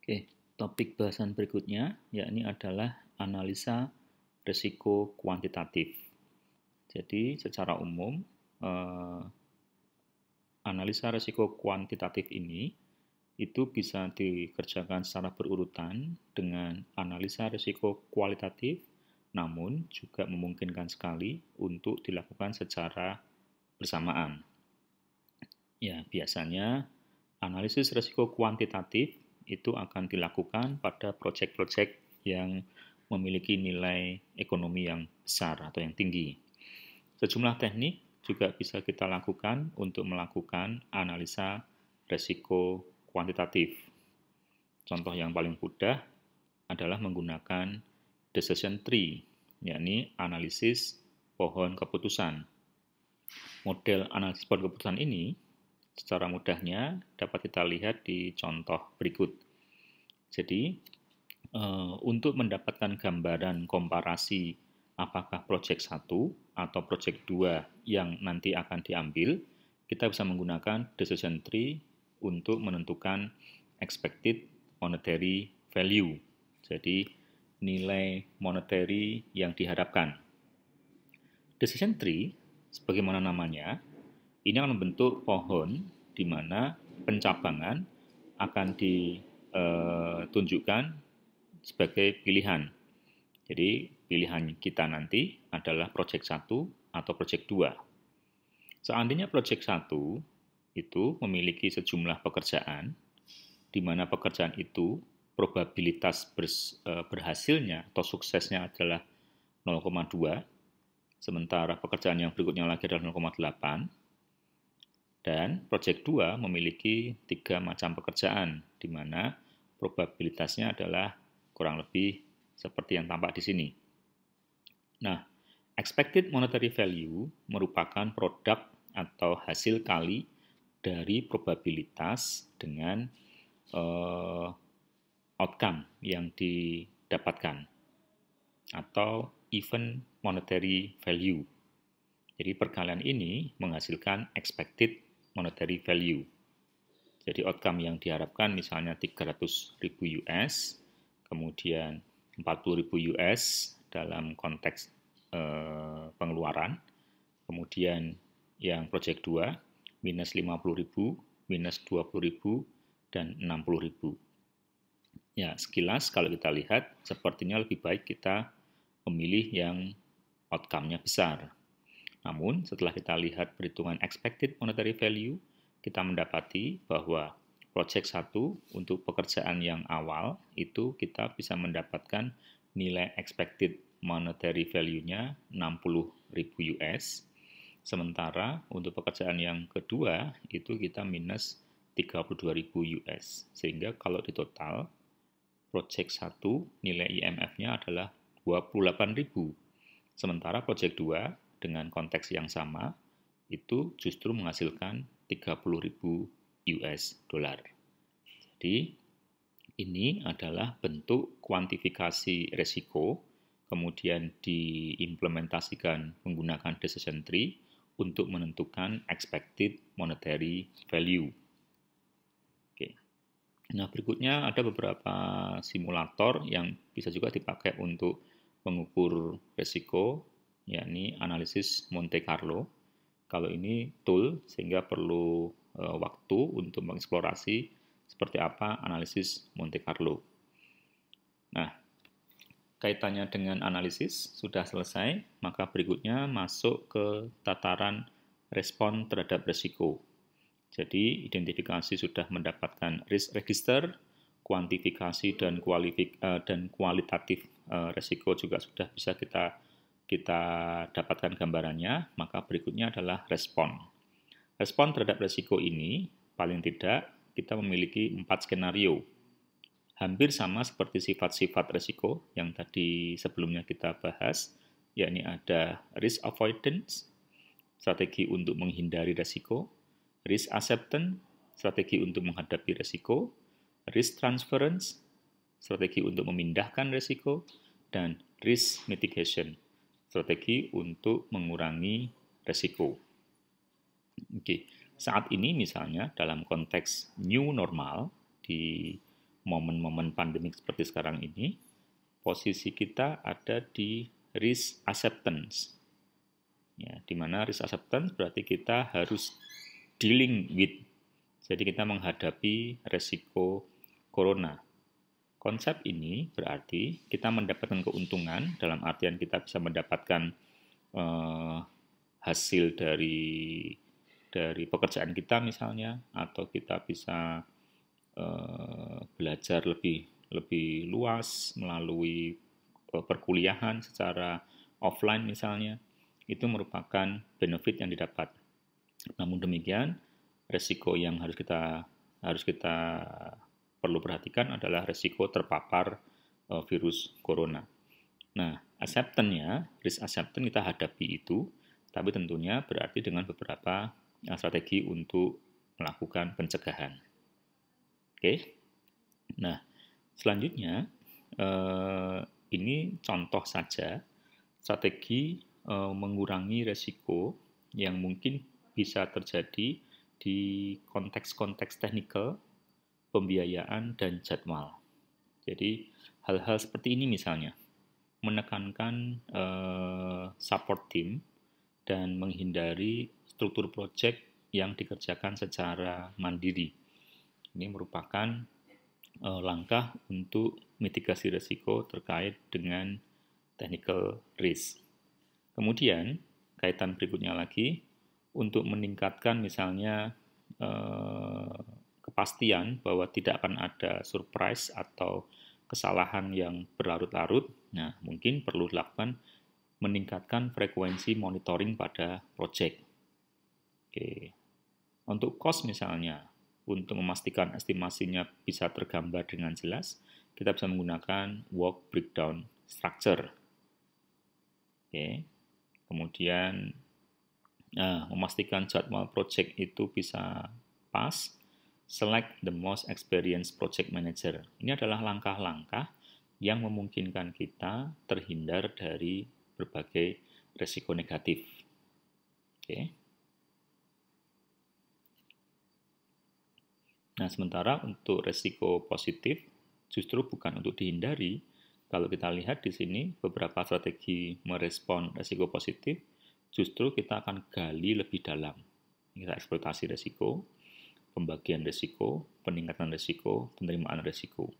Oke, topik bahasan berikutnya yakni adalah analisa risiko kuantitatif. Jadi, secara umum, analisa risiko kuantitatif ini itu bisa dikerjakan secara berurutan dengan analisa risiko kualitatif, namun juga memungkinkan sekali untuk dilakukan secara bersamaan. Ya, biasanya analisis risiko kuantitatif itu akan dilakukan pada proyek-proyek yang memiliki nilai ekonomi yang besar atau yang tinggi. Sejumlah teknik juga bisa kita lakukan untuk melakukan analisa risiko kuantitatif. Contoh yang paling mudah adalah menggunakan decision tree, yakni analisis pohon keputusan. Model analisis pohon keputusan ini secara mudahnya dapat kita lihat di contoh berikut. Jadi, untuk mendapatkan gambaran komparasi apakah proyek 1 atau proyek 2 yang nanti akan diambil, kita bisa menggunakan decision tree untuk menentukan expected monetary value. Jadi, nilai monetary yang diharapkan. Decision tree, sebagaimana namanya, ini akan membentuk pohon di mana pencabangan akan ditunjukkan sebagai pilihan. Jadi pilihan kita nanti adalah proyek 1 atau proyek 2. Seandainya proyek 1 itu memiliki sejumlah pekerjaan, di mana pekerjaan itu probabilitas berhasilnya atau suksesnya adalah 0,2, sementara pekerjaan yang berikutnya lagi adalah 0,8, dan proyek 2 memiliki 3 macam pekerjaan, di mana probabilitasnya adalah kurang lebih seperti yang tampak di sini. Nah, expected monetary value merupakan produk atau hasil kali dari probabilitas dengan outcome yang didapatkan atau even monetary value. Jadi perkalian ini menghasilkan expected monetary value. Jadi outcome yang diharapkan misalnya 300.000 US, kemudian 40.000 US dalam konteks pengeluaran, kemudian yang proyek 2 minus 50.000, minus 20.000, dan 60.000. Ya, sekilas kalau kita lihat sepertinya lebih baik kita memilih yang outcome-nya besar. Namun, setelah kita lihat perhitungan expected monetary value, kita mendapati bahwa proyek 1 untuk pekerjaan yang awal itu kita bisa mendapatkan nilai expected monetary value-nya 60.000 US. Sementara untuk pekerjaan yang kedua itu kita minus 32.000 US. Sehingga kalau di total proyek 1 nilai IMF-nya adalah 28.000. Sementara proyek 2 dengan konteks yang sama itu justru menghasilkan 30.000 US dollar. Jadi ini adalah bentuk kuantifikasi risiko, kemudian diimplementasikan menggunakan decision tree untuk menentukan expected monetary value. Oke. Nah, berikutnya ada beberapa simulator yang bisa juga dipakai untuk mengukur risiko, yakni analisis Monte Carlo. Kalau ini tool sehingga perlu waktu untuk mengeksplorasi seperti apa analisis Monte Carlo. Nah, kaitannya dengan analisis sudah selesai, maka berikutnya masuk ke tataran respon terhadap risiko. Jadi, identifikasi sudah mendapatkan risk register, kuantifikasi dan kualitatif risiko juga sudah bisa kita dapatkan gambarannya, maka berikutnya adalah respon. Respon terhadap risiko ini, paling tidak, kita memiliki 4 skenario. Hampir sama seperti sifat-sifat risiko yang tadi sebelumnya kita bahas, yakni ada risk avoidance, strategi untuk menghindari risiko, risk acceptance, strategi untuk menghadapi risiko, risk transference, strategi untuk memindahkan risiko, dan risk mitigation, strategi untuk mengurangi risiko. Oke, saat ini misalnya dalam konteks new normal di momen-momen pandemik seperti sekarang ini, posisi kita ada di risk acceptance. Ya, di mana risk acceptance berarti kita harus dealing with, jadi kita menghadapi resiko corona. Konsep ini berarti kita mendapatkan keuntungan dalam artian kita bisa mendapatkan hasil dari pekerjaan kita misalnya, atau kita bisa belajar lebih luas melalui perkuliahan secara offline misalnya, itu merupakan benefit yang didapat. Namun demikian, resiko yang harus kita perlu perhatikan adalah resiko terpapar virus corona. Nah, risk acceptance kita hadapi itu, tapi tentunya berarti dengan beberapa strategi untuk melakukan pencegahan. Oke. Nah, selanjutnya ini contoh saja strategi mengurangi resiko yang mungkin bisa terjadi di konteks-konteks teknikal, pembiayaan, dan jadwal. Jadi hal-hal seperti ini misalnya, menekankan support team dan menghindari struktur project yang dikerjakan secara mandiri. Ini merupakan langkah untuk mitigasi risiko terkait dengan technical risk. Kemudian, kaitan berikutnya lagi, untuk meningkatkan misalnya kepastian bahwa tidak akan ada surprise atau kesalahan yang berlarut-larut, nah mungkin perlu dilakukan meningkatkan frekuensi monitoring pada project. Oke. Untuk cost misalnya, untuk memastikan estimasinya bisa tergambar dengan jelas, kita bisa menggunakan work breakdown structure. Oke. Kemudian memastikan jadwal project itu bisa pas, select the most experienced project manager. Ini adalah langkah-langkah yang memungkinkan kita terhindar dari berbagai risiko negatif. Oke. Nah, sementara untuk risiko positif justru bukan untuk dihindari. Kalau kita lihat di sini beberapa strategi merespon risiko positif, justru kita akan gali lebih dalam. Kita eksploitasi risiko, pembagian risiko, peningkatan risiko, penerimaan risiko.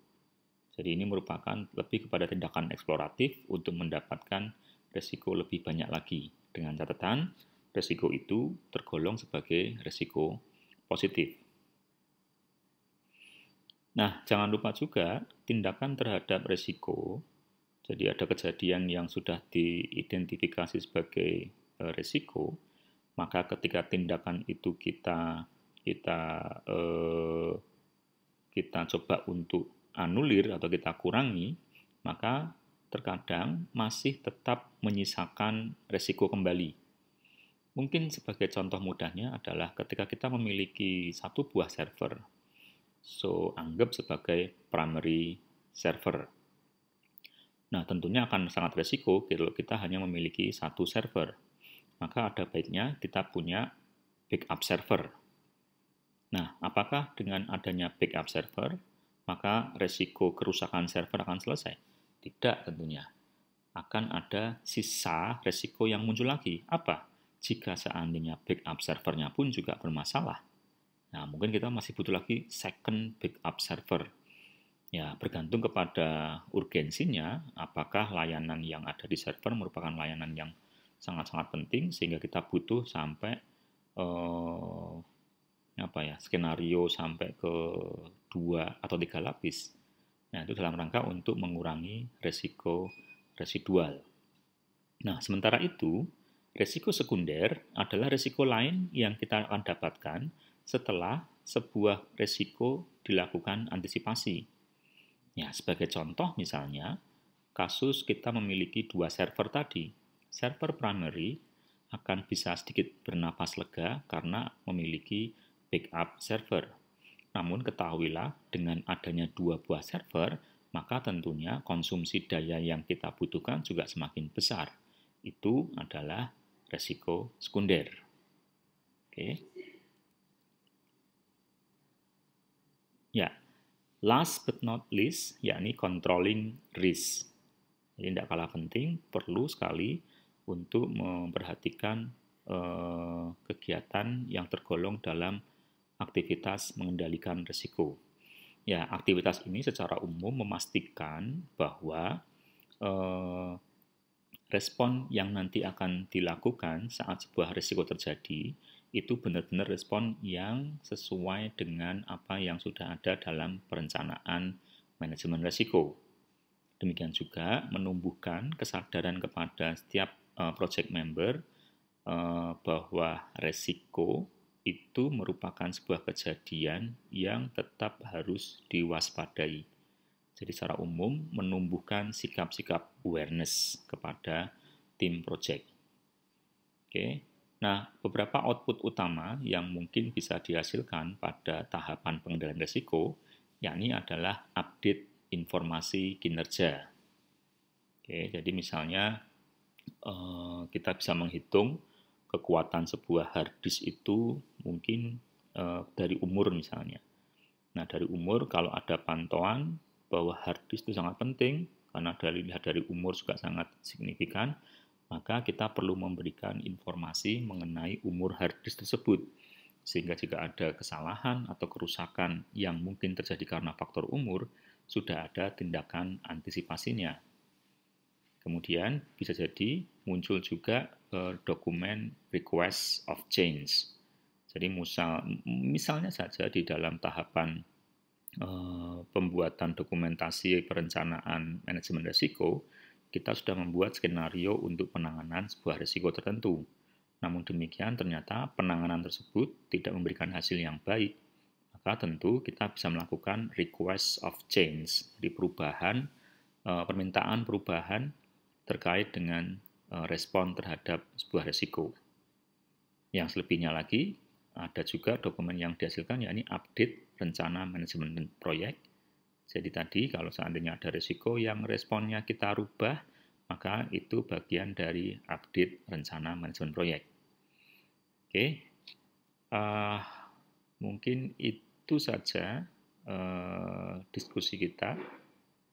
Jadi ini merupakan lebih kepada tindakan eksploratif untuk mendapatkan risiko lebih banyak lagi. Dengan catatan, risiko itu tergolong sebagai risiko positif. Nah, jangan lupa juga tindakan terhadap risiko. Jadi ada kejadian yang sudah diidentifikasi sebagai risiko, maka ketika tindakan itu kita coba untuk anulir atau kita kurangi, maka terkadang masih tetap menyisakan risiko kembali. Mungkin sebagai contoh mudahnya adalah ketika kita memiliki satu buah server, so anggap sebagai primary server. Nah, tentunya akan sangat risiko kalau kita hanya memiliki satu server. Maka ada baiknya kita punya backup server. Nah, apakah dengan adanya backup server, maka risiko kerusakan server akan selesai? Tidak tentunya. Akan ada sisa risiko yang muncul lagi. Apa? Jika seandainya backup servernya pun juga bermasalah. Nah, mungkin kita masih butuh lagi second backup server. Ya, bergantung kepada urgensinya, apakah layanan yang ada di server merupakan layanan yang sangat-sangat penting, sehingga kita butuh sampai skenario sampai ke 2 atau 3 lapis. Nah, itu dalam rangka untuk mengurangi risiko residual. Nah, sementara itu, risiko sekunder adalah risiko lain yang kita akan dapatkan setelah sebuah risiko dilakukan antisipasi. Ya, sebagai contoh misalnya, kasus kita memiliki 2 server tadi. Server primary akan bisa sedikit bernapas lega karena memiliki backup server. Namun ketahuilah dengan adanya 2 buah server, maka tentunya konsumsi daya yang kita butuhkan juga semakin besar. Itu adalah risiko sekunder. Oke. Ya, Last but not least, yakni controlling risk. Jadi tidak kalah penting, perlu sekali untuk memperhatikan kegiatan yang tergolong dalam aktivitas mengendalikan risiko. Ya, aktivitas ini secara umum memastikan bahwa respon yang nanti akan dilakukan saat sebuah risiko terjadi itu benar-benar respon yang sesuai dengan apa yang sudah ada dalam perencanaan manajemen risiko. Demikian juga menumbuhkan kesadaran kepada setiap project member bahwa risiko itu merupakan sebuah kejadian yang tetap harus diwaspadai. Jadi secara umum menumbuhkan sikap-sikap awareness kepada tim project. Oke. Nah, beberapa output utama yang mungkin bisa dihasilkan pada tahapan pengendalian risiko, yakni adalah update informasi kinerja. Oke, jadi misalnya kita bisa menghitung kekuatan sebuah hard disk itu mungkin dari umur misalnya. Nah, dari umur kalau ada pantauan bahwa hard disk itu sangat penting, karena dari umur juga sangat signifikan, maka kita perlu memberikan informasi mengenai umur hard disk tersebut. Sehingga jika ada kesalahan atau kerusakan yang mungkin terjadi karena faktor umur, sudah ada tindakan antisipasinya. Kemudian bisa jadi muncul juga dokumen request of change. Jadi misalnya saja di dalam tahapan pembuatan dokumentasi perencanaan manajemen risiko, kita sudah membuat skenario untuk penanganan sebuah risiko tertentu. Namun demikian ternyata penanganan tersebut tidak memberikan hasil yang baik, maka tentu kita bisa melakukan request of change, jadi permintaan perubahan terkait dengan respon terhadap sebuah risiko. Yang selebihnya lagi, ada juga dokumen yang dihasilkan, yakni update rencana manajemen proyek. Jadi tadi kalau seandainya ada risiko yang responnya kita rubah, maka itu bagian dari update rencana manajemen proyek. Oke, mungkin itu saja diskusi kita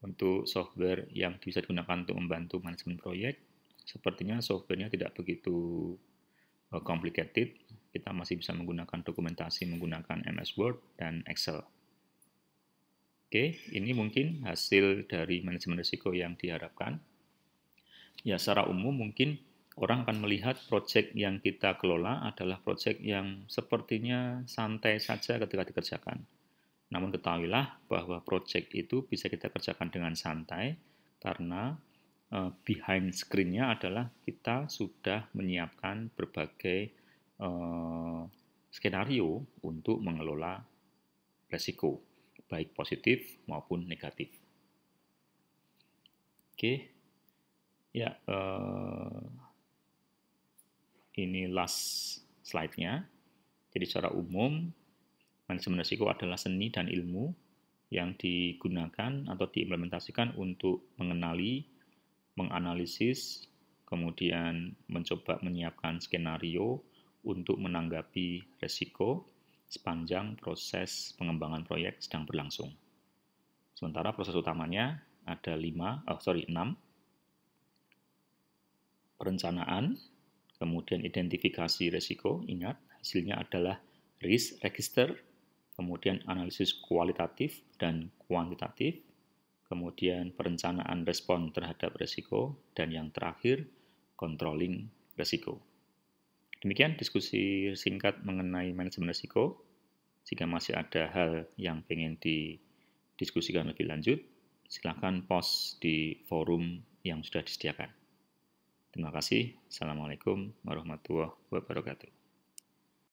untuk software yang bisa digunakan untuk membantu manajemen proyek. Sepertinya softwarenya tidak begitu complicated. Kita masih bisa menggunakan dokumentasi menggunakan MS Word dan Excel. Oke, ini mungkin hasil dari manajemen risiko yang diharapkan. Ya, secara umum mungkin orang akan melihat proyek yang kita kelola adalah proyek yang sepertinya santai saja ketika dikerjakan. Namun ketahuilah bahwa proyek itu bisa kita kerjakan dengan santai karena behind screen-nya adalah kita sudah menyiapkan berbagai skenario untuk mengelola risiko, baik positif maupun negatif. Oke, ya ini last slide-nya. Jadi secara umum manajemen risiko adalah seni dan ilmu yang digunakan atau diimplementasikan untuk mengenali, menganalisis, kemudian mencoba menyiapkan skenario untuk menanggapi risiko sepanjang proses pengembangan proyek sedang berlangsung. Sementara proses utamanya ada 6. Perencanaan, kemudian identifikasi risiko, ingat hasilnya adalah risk register, kemudian analisis kualitatif dan kuantitatif, kemudian perencanaan respon terhadap risiko, dan yang terakhir, controlling risiko. Demikian diskusi singkat mengenai manajemen risiko. Jika masih ada hal yang ingin didiskusikan lebih lanjut, silakan post di forum yang sudah disediakan. Terima kasih. Assalamualaikum warahmatullahi wabarakatuh.